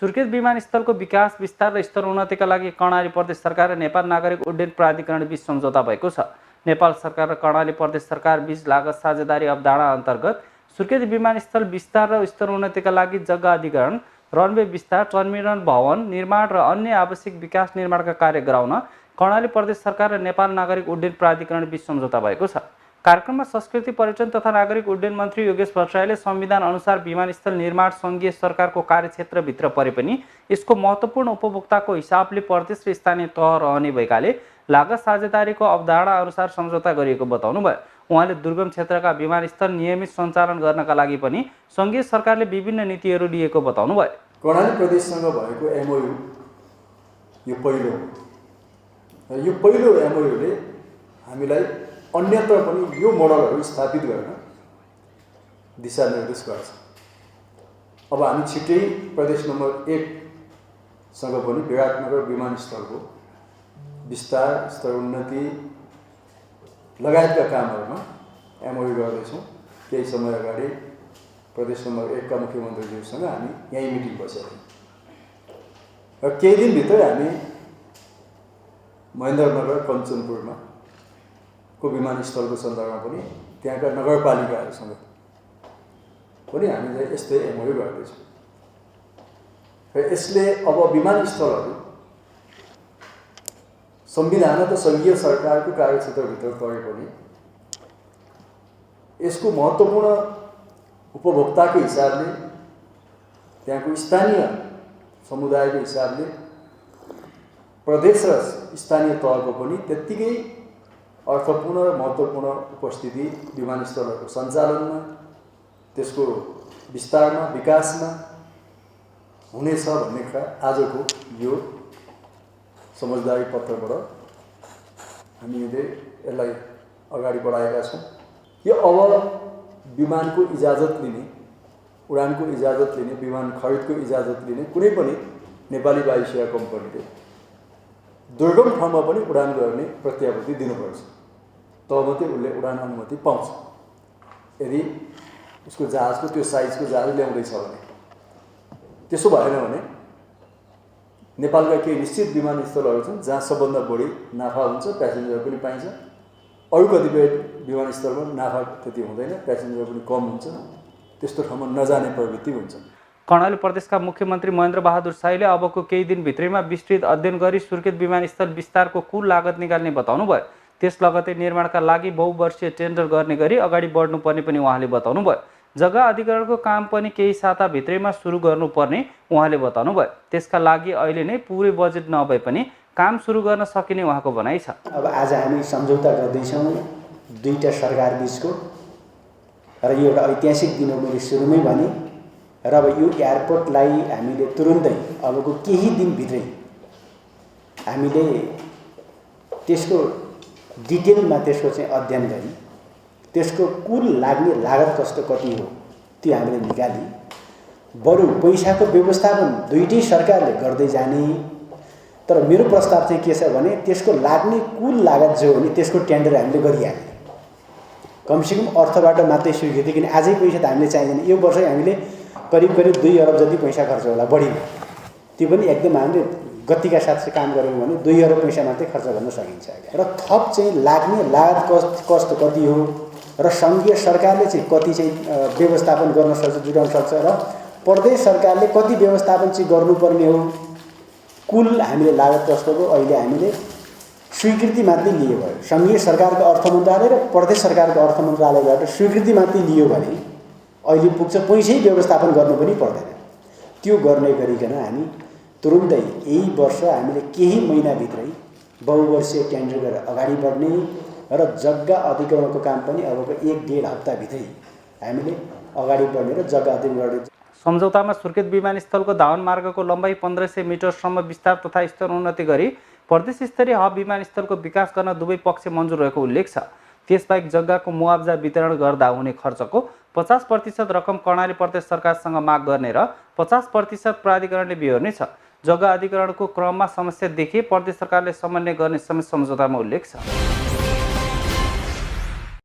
सुर्खेत विमानस्थलको विकास विस्तार र स्तरोन्नतिका लागि कर्णाली प्रदेश सरकार र नेपाल नागरिक उड्डयन प्राधिकरण बीच सम्झौता भएको छ। नेपाल सरकार र कर्णाली प्रदेश सरकार बीच लागत साझेदारी अवधारणा अन्तर्गत सुर्खेत विमानस्थल विस्तार र स्तरोन्नतिका लागि जग्गा अधिग्रहण, रनवे विस्तार, टर्मिनल भवन निर्माण र अन्य आवश्यक विकास निर्माणका कार्य गराउन कर्णाली प्रदेश सरकार र नेपाल नागरिक उड्डयन प्राधिकरण बीच सम्झौता भएको छ। कार्यक्रममा संस्कृति पर्यटन तथा नागरिक उड्डयन मन्त्री योगेश भट्टराईले संविधान अनुसार विमानस्थल निर्माण सङ्घीय सरकारको कार्यक्षेत्रभित्र परे पनि यसको महत्त्वपूर्ण उपभोक्ताको हिसाबले प्रदेश र स्थानीय तह रहने भएकाले लागत साझेदारीको अवधारणा अनुसार सम्झौता गरिएको बताउनुभयो। उहाँले दुर्गम क्षेत्रका विमानस्थल नियमित सञ्चालन गर्नका लागि पनि सङ्घीय सरकारले विभिन्न नीतिहरू लिएको बताउनुभयो। कर्णाली प्रदेशसँग भएको एमओयू यो पहिलो एमओयूले हामीलाई अन्यत्र पनि यो मोडलहरू स्थापित गर्न दिशानिर्देश गर्छ। अब हामी छिट्टै प्रदेश नम्बर 1 सँग पनि विराटनगर विमानस्थलको विस्तार, स्तरोन्नति लगायतका कामहरूमा एमओयू गर्दैछौँ। केही समय अगाडि प्रदेश नम्बर 1 का मुख्यमन्त्रीज्यूसँग हामी यहीँ मिटिङ बसेका थियौँ र केही दिनभित्रै हामी महेन्द्रनगर कञ्चनपुरमा को विमानस्थलको सन्दर्भमा पनि त्यहाँका नगरपालिकाहरूसँग पनि हामीले यस्तै एमओयू गर्दैछौँ र यसले अब विमानस्थलहरू संविधान त सङ्घीय सरकारको कार्यक्षेत्रभित्र परे पनि यसको महत्त्वपूर्ण उपभोक्ताको हिसाबले, त्यहाँको स्थानीय समुदायको हिसाबले प्रदेश र स्थानीय तहको पनि त्यत्तिकै अर्थपूर्ण र महत्त्वपूर्ण उपस्थिति विमानस्थलहरूको सञ्चालनमा, त्यसको विस्तारमा, विकासमा हुनेछ भन्ने आजको यो समझदारी पत्रबाट हामीले यसलाई अगाडि बढाएका छौँ। यो अब विमानको इजाजत लिने, उडानको इजाजत लिने, विमान खरिदको इजाजत लिने कुनै पनि नेपाली वायुसेवा कम्पनीले दुर्गम ठाउँमा पनि उडान गर्ने प्रत्याभूति दिनुपर्छ, तब मात्रै उसले उडान अनुमति पाउँछ। यदि उसको जहाजको त्यो साइजको जहाज ल्याउँदैछ भने, त्यसो भएन भने नेपालका केही निश्चित विमानस्थलहरू छन् जहाँ सबभन्दा बढी नाफा हुन्छ, प्यासेन्जर पनि पाइन्छ। अरू कतिपय विमानस्थलमा नाफा त्यति हुँदैन, प्यासेन्जर पनि कम हुन्छ। त्यस्तो ठाउँमा नजाने प्रवृत्ति हुन्छ। कर्णाली प्रदेशका मुख्यमन्त्री महेन्द्र बहादुर शाहले अबको केही दिनभित्रैमा विस्तृत अध्ययन गरी सुर्खेत विमानस्थल विस्तारको कुल लागत निकाल्ने बताउनुभयो। त्यस लगतै निर्माणका लागि बहुवर्षीय टेन्डर गर्ने गरी अगाडि बढ्नुपर्ने पनि उहाँले बताउनुभयो। जग्गा अधिग्रहणको काम पनि केही साताभित्रैमा सुरु गर्नुपर्ने उहाँले बताउनुभयो। त्यसका लागि अहिले नै पुरै बजेट नभए पनि काम सुरु गर्न सकिने उहाँको भनाइ छ। अब आज हामी सम्झौता गर्दैछौँ दुईटा सरकार बीचको, र यो एउटा ऐतिहासिक दिन हो। मैले सुरुमै भने र अब यो एयरपोर्टलाई हामीले तुरुन्तै अबको केही दिनभित्रै हामीले त्यसको डिटेलमा त्यसको चाहिँ अध्ययन गरी त्यसको कुल लाग्ने लागत कस्तो कति हो त्यो हामीले निकाली बरु पैसाको व्यवस्थापन दुईटै सरकारले गर्दै जाने। तर मेरो प्रस्ताव चाहिँ के छ भने त्यसको लाग्ने कुल लागत जो हो नि त्यसको टेन्डर हामीले गरिहाल्ने, कमसेकम अर्थबाट मात्रै स्वीकृति, किन आजै पैसा त हामीले चाहिँदैन। यो वर्षै हामीले करिब 2 अरब जति पैसा खर्च होला, बढी त्यो पनि एकदम हामीले गतिका साथ चाहिँ काम गऱ्यौँ भने 2 अरब पैसा मात्रै खर्च गर्न सकिन्छ। र थप चाहिँ लाग्ने लागत कस्तो कति हो र सङ्घीय सरकारले चाहिँ कति चाहिँ व्यवस्थापन गर्न सक्छ, जुटाउन सक्छ, र प्रदेश सरकारले कति व्यवस्थापन चाहिँ गर्नुपर्ने हो, कुल हामीले लागत कस्तो हो अहिले हामीले स्वीकृति मात्रै लियो भयो। सङ्घीय सरकारको अर्थ मन्त्रालय र प्रदेश सरकारको अर्थ मन्त्रालयबाट स्वीकृति मात्रै लियो भने अहिले पुग्छ, पैसै व्यवस्थापन गर्नु पनि पर्दैन। त्यो गर्ने गरिकन हामी तुरुन्तै यही वर्ष हामीले केही महिनाभित्रै बहुवर्षीय टेन्डर गरेर अगाडि बढ्ने र जग्गा अधिग्रहणको काम पनि अबको 1-1.5 हप्ताभित्रै हामीले अगाडि बढ्ने र जग्गा अधिग्रहण गर्ने। सम्झौतामा सुर्खेत विमानस्थलको धावन मार्गको लम्बाइ 1500 मिटरसम्म विस्तार तथा स्तरोन्नति गरी प्रदेश स्तरीय हब विमानस्थलको विकास गर्न दुवै पक्ष मन्जुर रहेको उल्लेख छ। त्यसबाहेक जग्गाको मुआब्जा वितरण गर्दा हुने खर्चको 50% रकम कर्णाली प्रदेश सरकारसँग माग गर्ने र 50% प्राधिकरणले बिहोर्ने छ। जग्गा अधिग्रहणको क्रममा समस्या देखिए प्रदेश सरकारले समन्वय गर्ने समेत सम्झौतामा उल्लेख छ।